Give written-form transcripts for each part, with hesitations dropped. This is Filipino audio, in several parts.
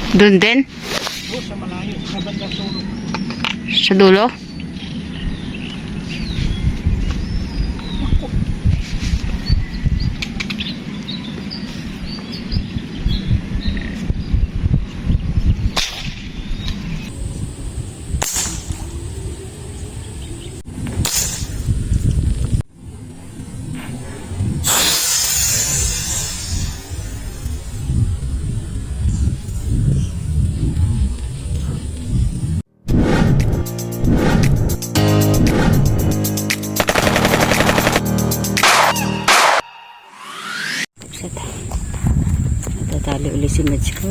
Doon din? Oo, sa malayo. Sa bandang sulok. Sa dulo? Natatali ulit si Mads ko.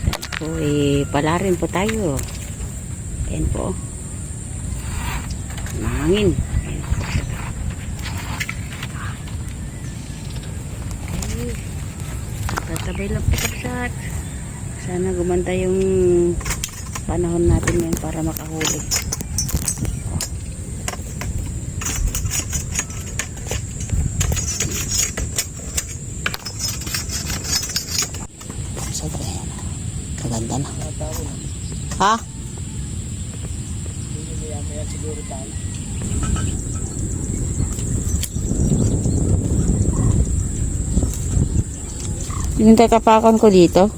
Sabi po, palarin po tayo. Ayan po. Mahangin. Ayan po. Okay. Tatabay lang po kapsat. Sana gumanda yung panahon natin yan para makahuli. Kaganda na. Ha? Maya siguro tayo. Yung tatapakan ko dito.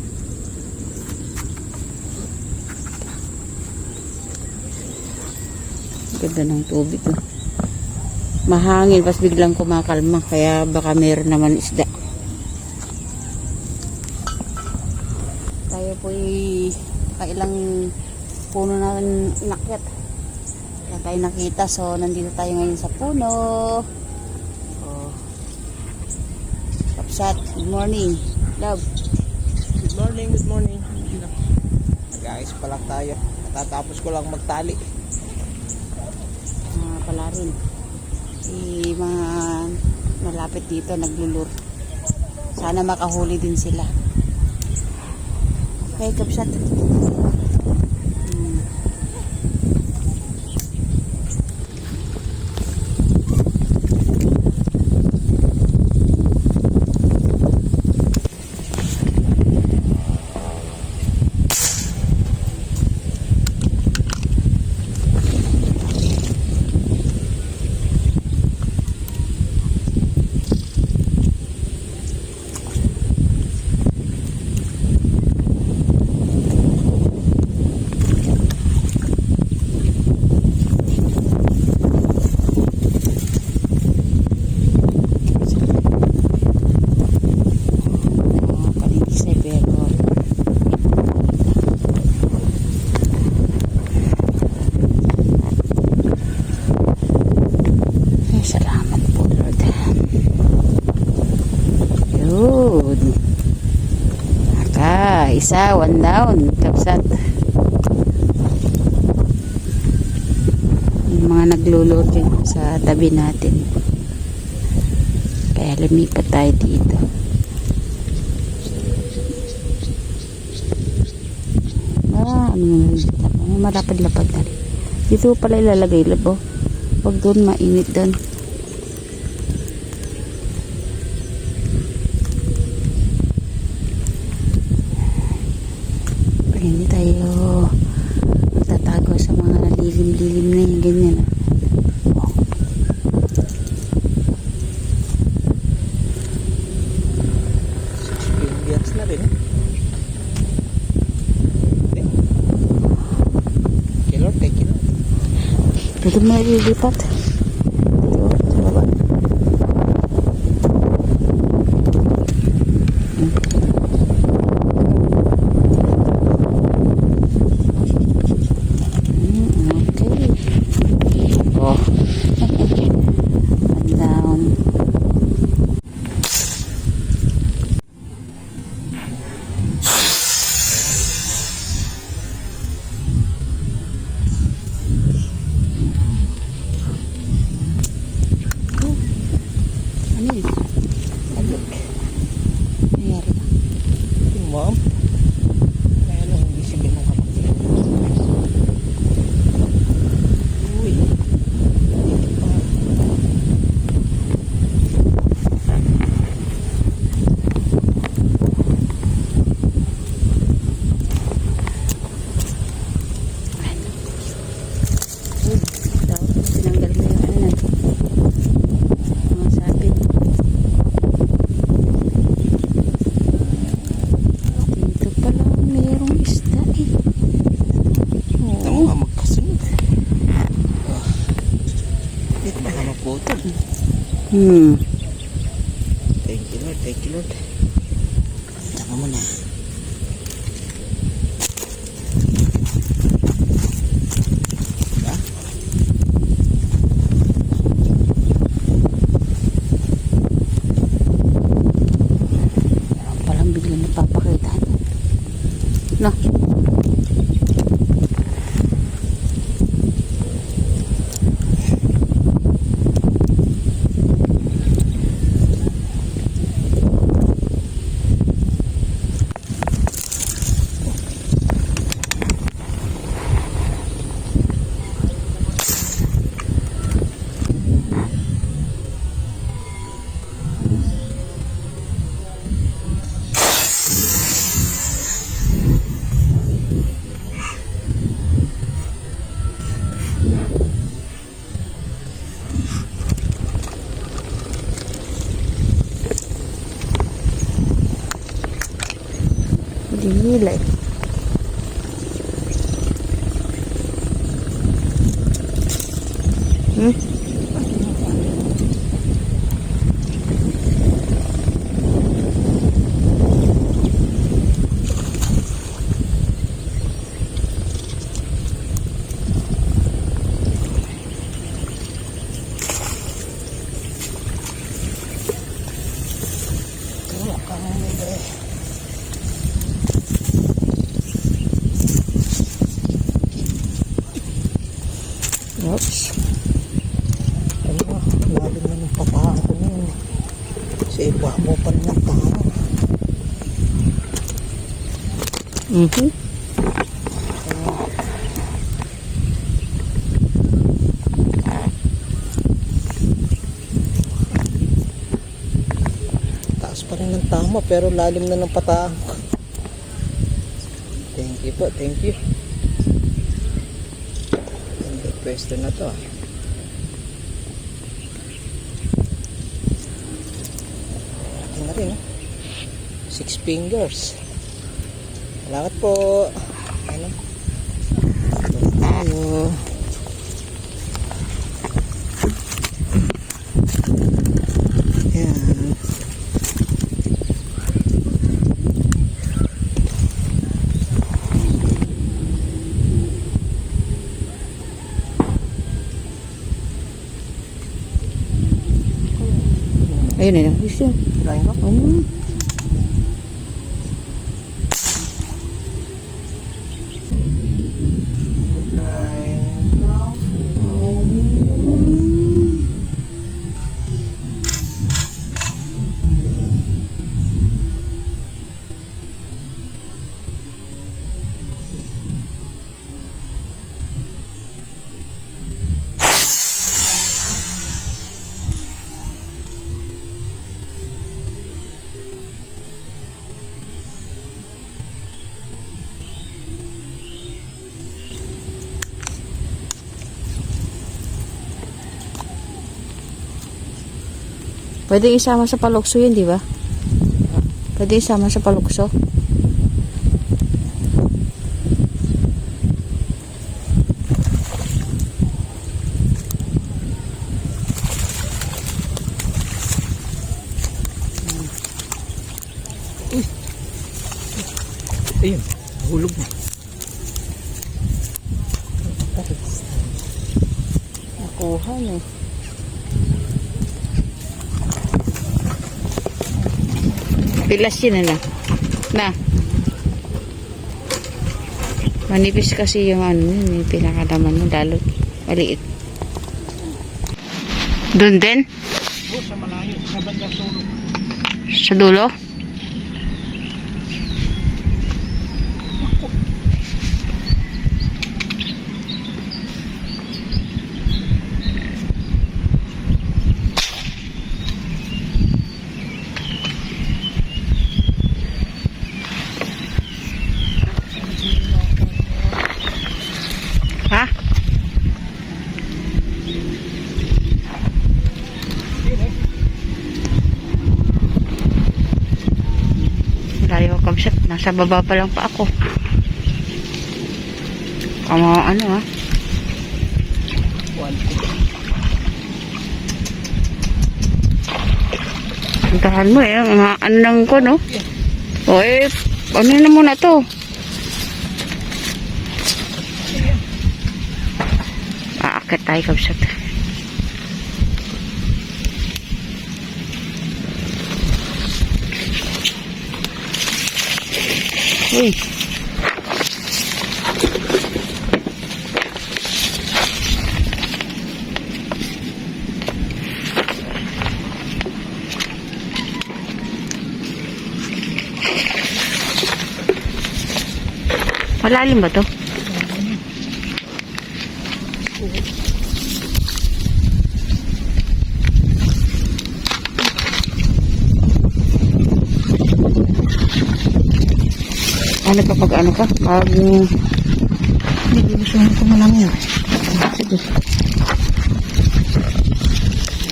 Ganda ng tubig. Mahangin, pas biglang kumakalma. Kaya baka meron naman isda. Tayo po kailang puno na inakyat. Kaya tayo nakita. So, nandito tayo ngayon sa puno. Oh. Kapsat, good morning. Love. Good morning, good morning. Nag-aayos pa lang tayo. Natatapos ko lang magtali. Pala rin. Mga malapit dito naglulur. Sana makahuli din sila. Okay, kapsat. Isa, one down, kapsat. Yung mga naglulur din sa tabi natin. Kaya lumipat tayo dito. Malapad-lapad na rin. Dito pala ilalagay labo. Huwag doon, mainit doon. Hindi tayo magtatago sa mga lilim-lilim na yung ganyan. Bias na rin. Kilor, kay kilor. Pwede mo nalilipat. Sa baba. Thank you Lord, thank you Lord. Tsaka mo na. Palang biglang napapakita. No? Dilay. Oops. Ano, lalim na ng patahan ko ngayon. Sa iba mo pa rin ng tao. Taas pa rin ng tama pero lalim na ng patahan ko. Thank you po, thank you. Pwesto na to. Ito na rin, 6 fingers. Salamat po. Ano? Tayo. Yan. Ayun na lang. Gusto. Kirain ko? Pwede isama sa palukso yun, di ba? Pwede isama sa palukso. Ayun, hulog na. Nakuha na eh. Pilas yun na. Na. Manipis kasi yung ano yun, yung pinakalaman mo, lalo maliit. Doon din? Sa malayo, sa banda sulo. Sa dulo? Ha? Layo ko kamsat. Nasa baba pa lang pa ako. Ano ha? Puntahan mo eh. Mga anang ko, no? O eh, ano na muna to? Aakit tayo kabsat. Uy. Malalim ba to? Ano kapag ano ka? Pag... Hindi gusto ko na lang yun. Sige.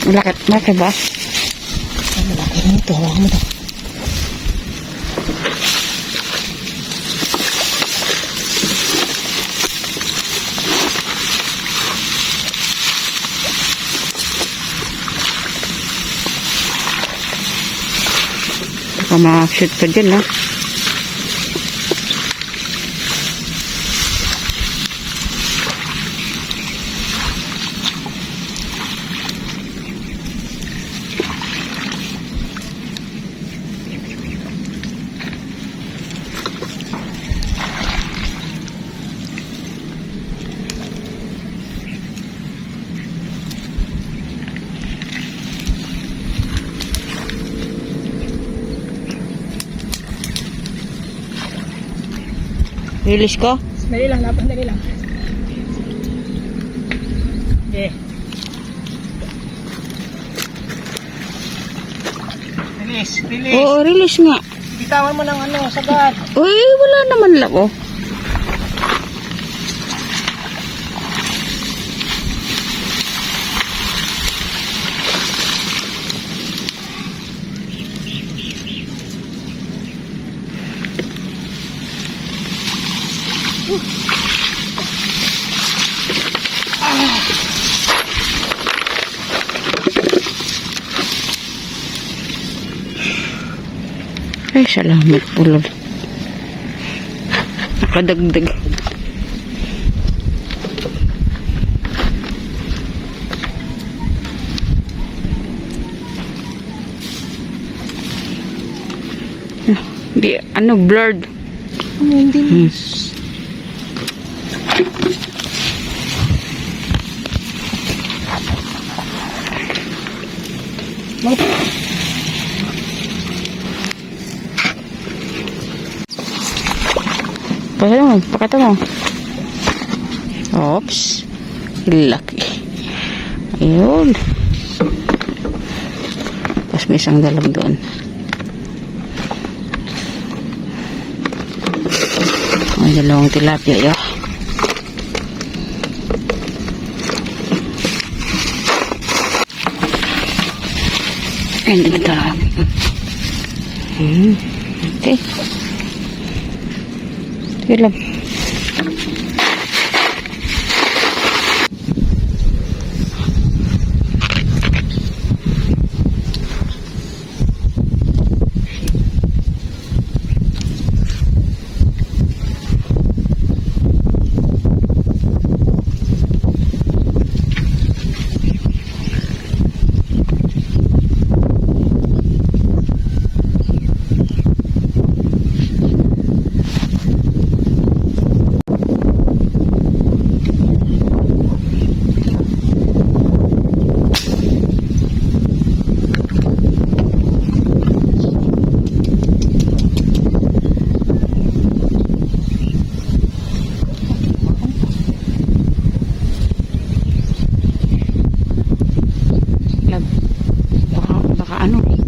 Malaki ba? Malaki rin ito. Hawakan mo ito. Baka ma-shoot ka dyan, ha? Release ko? Dali lang, dapat dali lang. Okay. Release. Oo, release nga. Bitawan mo ng ano, sagad. Uy, wala naman lang, oh. Ay, salamat po, Lord. Nakadagdag. Di, ano, blurred. Hindi. Pakita mo. Oops. Laki. Ayun. Tapos may isang dalag doon. May dalawang tilapia yun. Ayun, dito. Okay. Sige lang.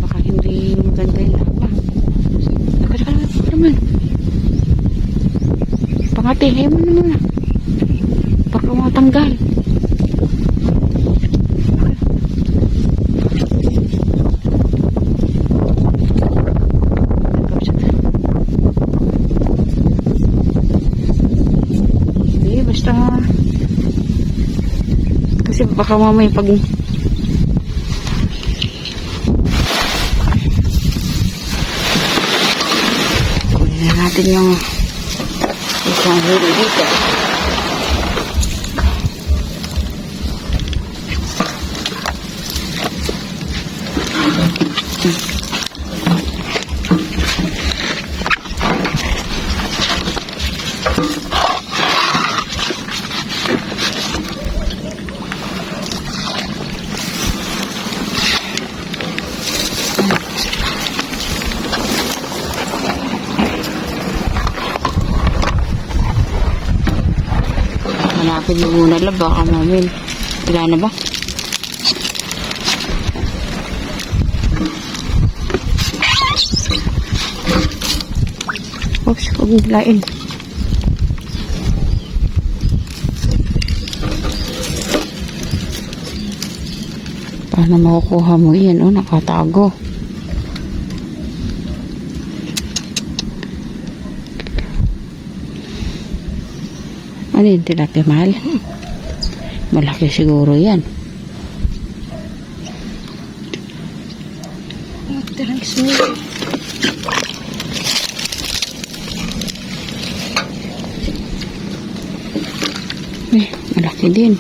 Baka hindi maganda yung lapa. Teka naman. Pangatihin mo naman. Baka matanggal. Hindi, basta kasi baka mamaya pag natin yung isang huli dito. Hanapin mo muna lang, baka mamin. Wala na ba? Oops, huwag naglain. Paano makukuha mo yan? Oh, nakatago. Ano yung tilapia, mahal? Malaki siguro yan. Malaki din.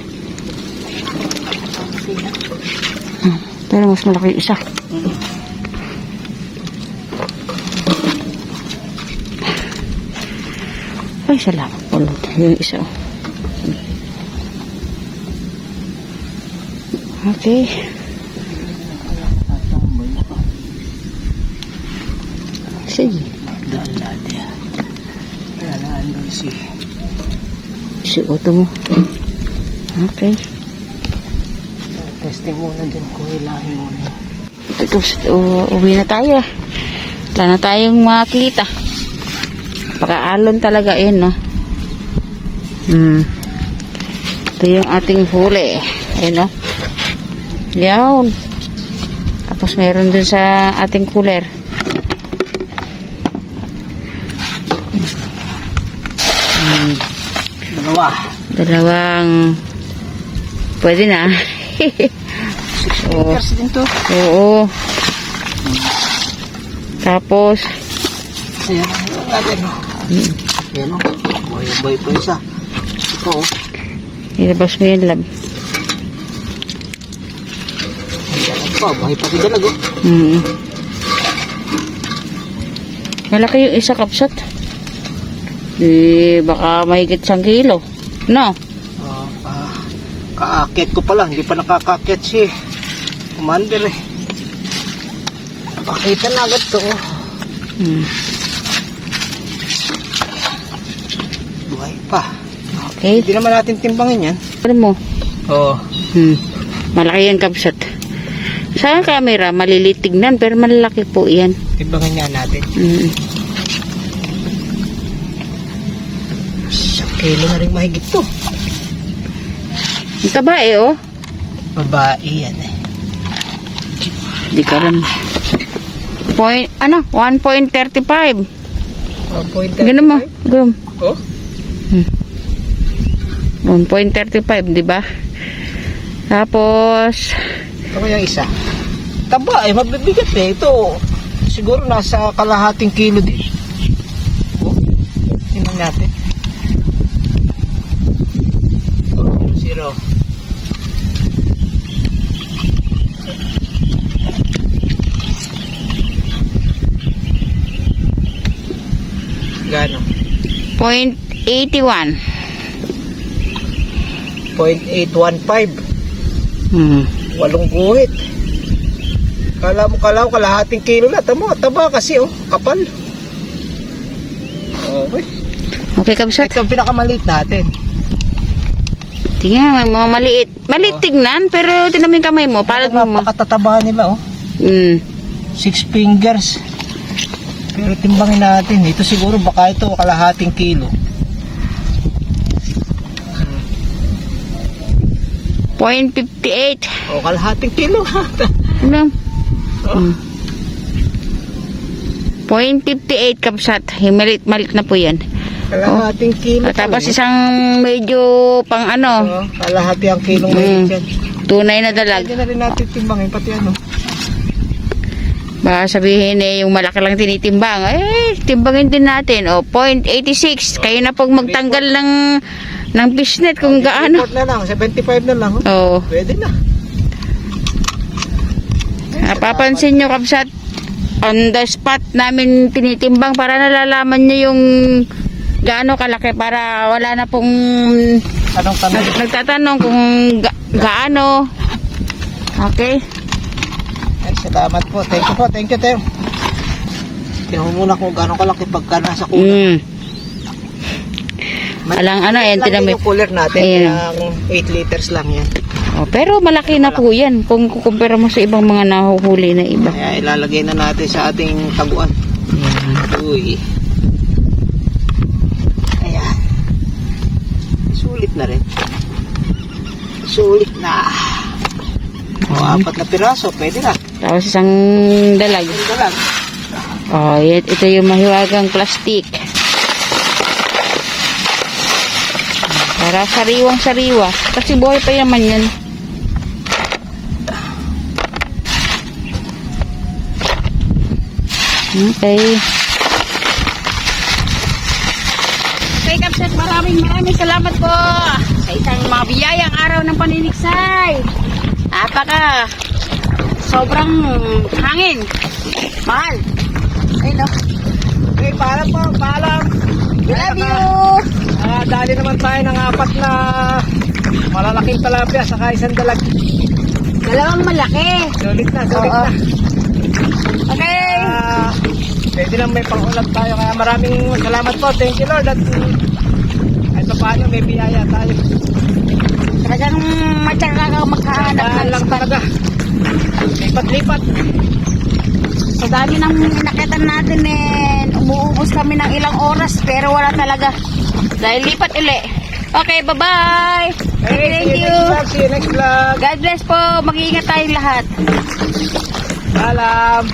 Pero mas malaki isa. Ay, salamat po. Yung isa. Okay. Sige. Daan natin. Lalaan doon si Otto mo. Okay. Testing muna din kung ilahin muna. Ito, uwi na tayo. Wala na tayong makita. Pakaalon talaga yun, no? Ito yung ating huli. Ayun, no? Yan. Tapos meron dun sa ating cooler. Dalawang pwede na. Fingers din to. Oo. Tapos Ayan ang natin. Ayan o. Boy po isa. Ito o. ilabas mo yung lab. Ayan pa. Buhay pati dalag o. Malaki yung isa, kapsat. Baka mahigit 1 kilo. No? Kaakit ko pala. Hindi pa nakakakit si Commander eh. Pakita na agad to o. Buhay pa. Okay. Hindi naman natin timbangin yan. Ano mo? Oo. Malaki yung kapsat. Sa camera, malilit tignan, pero malaki po yan. Timbangin nga natin. 1 kilo na rin mahigit to. Ang taba eh, oh. Babae yan eh. Di ka rin. 1.35. Ganun mo. Ganun. Oh? 1.35, di ba? Tapos, Ito ko yung isa. Taba eh, mabibigat eh. Ito, siguro nasa kalahating kilo din. Oh, tingnan natin. Oh, 0. Gano? 0.81. 0.815. 8 guhit. Kala mo kalahating kilo na. Taba kasi oh, kapal. Okay. Okay, kapsat. Ito ang pinakamaliit natin. Tingnan, may mga maliit. Maliit tignan, pero tinamin kamay mo. Palat mo. Napakatataba nila oh. 6 fingers. Pero timbangin natin. Ito siguro baka ito kalahating kilo. 0.58. O kalahating kilo. Ano? 0.58 kapsat. Malit na po yan. Kalahating kilo. Tapos isang medyo pang ano. Kalahati ang kilong maliit yan. Tunay na dalag. Pwede na rin natin timbangin pati ano. Baka sabihin yung malaki lang tinitimbang. Timbangin din natin. 0.86. Kayo na pong magtanggal ng fishnet kung gaano. Report na lang, 75 na lang. Oo. Pwede na. Napapansin nyo, kabsat, on the spot namin tinitimbang para nalalaman nyo yung gaano kalaki para wala na pong Anong tanong? nagtatanong kung gaano. Okay. Ay, salamat po. Thank you po. Thank you, Teo. Tingnan mo muna kung gaano kalaki pagka nasa cooler. Alang Lang tinamay. yung cooler natin. Ayan. Yung 8 liters lang yan. Pero malaki na po yan kung kukumpara mo sa ibang mga nahuhuli na iba. Kaya ilalagay na natin sa ating tabuan. Uy. Ayan. Sulit na rin. Sulit na. 4 na piraso. Pwede na. Tapos isang dalag. Ito lang. Ito yung mahiwagang plastic. Para sariwang-sariwa. Kasi buhay pa naman yan. Okay. Okay, Kapsat, maraming salamat po sa isang mabiyayang araw ng paniniksay. Sobrang hangin. Mahal. Ayun, no? Okay, paalam po. Paalam. I love you. Dali naman tayo ng 4 na malalaking tilapia saka isang dalag. Dalawang malaki. Sulit na, sulit Oo. na. Okay. Pwede lang may pang-ulam tayo. Kaya maraming salamat po. Thank you, Lord. At kahit pa paano may biyaya tayo. Talagang matyaga ka magkahanap Daan ng lang spot. talaga. Lipat-lipat. Sa dami ng inakitan natin umuubos kami ng ilang oras pero wala talaga. Dahil lipat uli. Okay, bye-bye. Thank you. See you next vlog. God bless po. Mag-iingat tayong lahat. Paalam.